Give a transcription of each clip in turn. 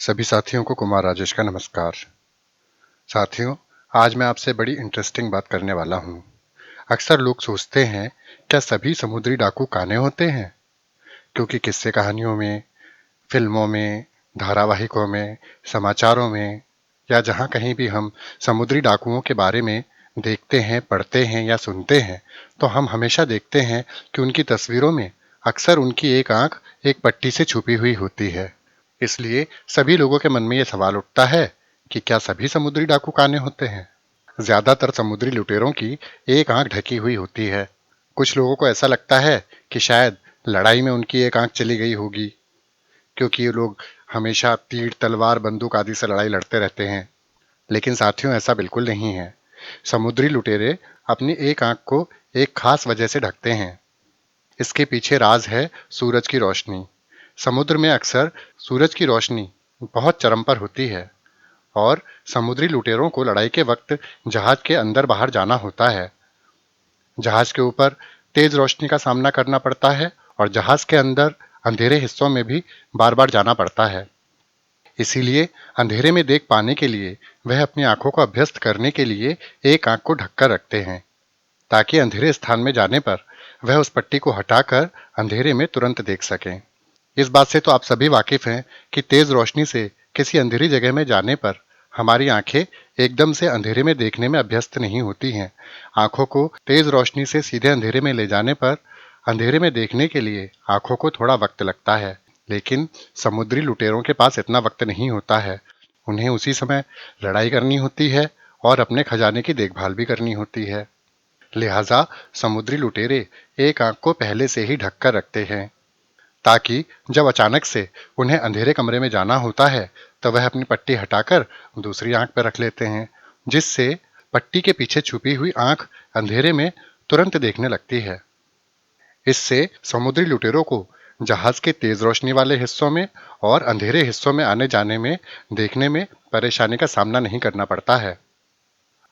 सभी साथियों को कुमार राजेश का नमस्कार। साथियों, आज मैं आपसे बड़ी इंटरेस्टिंग बात करने वाला हूँ। अक्सर लोग सोचते हैं, क्या सभी समुद्री डाकू काने होते हैं? क्योंकि किस्से कहानियों में, फिल्मों में, धारावाहिकों में, समाचारों में या जहाँ कहीं भी हम समुद्री डाकुओं के बारे में देखते हैं, पढ़ते हैं या सुनते हैं, तो हम हमेशा देखते हैं कि उनकी तस्वीरों में अक्सर उनकी एक आंख एक पट्टी से छुपी हुई होती है। इसलिए सभी लोगों के मन में यह सवाल उठता है कि क्या सभी समुद्री डाकू काने होते हैं? ज्यादातर समुद्री लुटेरों की एक आंख ढकी हुई होती है। कुछ लोगों को ऐसा लगता है कि शायद लड़ाई में उनकी एक आंख चली गई होगी, क्योंकि ये लोग हमेशा तीर, तलवार, बंदूक आदि से लड़ाई लड़ते रहते हैं। लेकिन साथियों, ऐसा बिल्कुल नहीं है। समुद्री लुटेरे अपनी एक आंख को एक खास वजह से ढकते हैं। इसके पीछे राज है सूरज की रोशनी। समुद्र में अक्सर सूरज की रोशनी बहुत चरम पर होती है और समुद्री लुटेरों को लड़ाई के वक्त जहाज के अंदर बाहर जाना होता है। जहाज के ऊपर तेज रोशनी का सामना करना पड़ता है और जहाज के अंदर अंधेरे हिस्सों में भी बार बार जाना पड़ता है। इसीलिए अंधेरे में देख पाने के लिए वह अपनी आंखों को अभ्यस्त करने के लिए एक आंख को ढककर रखते हैं, ताकि अंधेरे स्थान में जाने पर वह उस पट्टी को हटाकर अंधेरे में तुरंत देख सकें। इस बात से तो आप सभी वाकिफ हैं कि तेज रोशनी से किसी अंधेरी जगह में जाने पर हमारी आंखें एकदम से अंधेरे में देखने में अभ्यस्त नहीं होती हैं। आंखों को तेज रोशनी से सीधे अंधेरे में ले जाने पर अंधेरे में देखने के लिए आंखों को थोड़ा वक्त लगता है। लेकिन समुद्री लुटेरों के पास इतना वक्त नहीं होता है। उन्हें उसी समय लड़ाई करनी होती है और अपने खजाने की देखभाल भी करनी होती है। लिहाजा समुद्री लुटेरे एक आंख को पहले से ही ढक कर रखते हैं, ताकि जब अचानक से उन्हें अंधेरे कमरे में जाना होता है तो वह अपनी पट्टी हटाकर दूसरी आंख पर रख लेते हैं, जिससे पट्टी के पीछे छुपी हुई आंख अंधेरे में तुरंत देखने लगती है। इससे समुद्री लुटेरों को जहाज के तेज रोशनी वाले हिस्सों में और अंधेरे हिस्सों में आने जाने में देखने में परेशानी का सामना नहीं करना पड़ता है।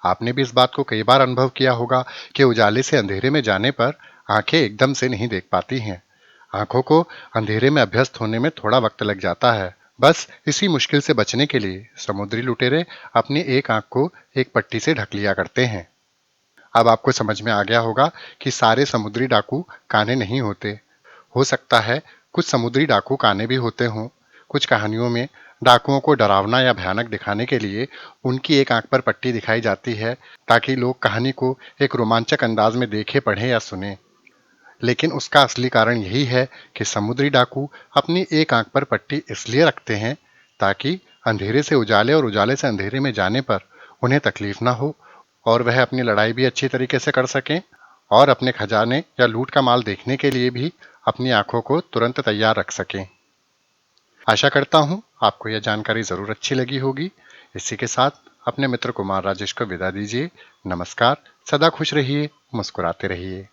आपने भी इस बात को कई बार अनुभव किया होगा कि उजाले से अंधेरे में जाने पर आंखें एकदम से नहीं देख पाती हैं। आंखों को अंधेरे में अभ्यस्त होने में थोड़ा वक्त लग जाता है। बस इसी मुश्किल से बचने के लिए समुद्री लुटेरे अपनी एक आंख को एक पट्टी से ढक लिया करते हैं। अब आपको समझ में आ गया होगा कि सारे समुद्री डाकू काने नहीं होते। हो सकता है कुछ समुद्री डाकू काने भी होते हों। कुछ कहानियों में डाकुओं को डरावना या भयानक दिखाने के लिए उनकी एक आंख पर पट्टी दिखाई जाती है, ताकि लोग कहानी को एक रोमांचक अंदाज में देखें, पढ़ें या सुने। लेकिन उसका असली कारण यही है कि समुद्री डाकू अपनी एक आंख पर पट्टी इसलिए रखते हैं, ताकि अंधेरे से उजाले और उजाले से अंधेरे में जाने पर उन्हें तकलीफ ना हो और वह अपनी लड़ाई भी अच्छी तरीके से कर सकें और अपने खजाने या लूट का माल देखने के लिए भी अपनी आंखों को तुरंत तैयार रख सकें। आशा करता हूं आपको यह जानकारी जरूर अच्छी लगी होगी। इसी के साथ अपने मित्र कुमार राजेश को विदा दीजिए। नमस्कार। सदा खुश रहिए, मुस्कुराते रहिए।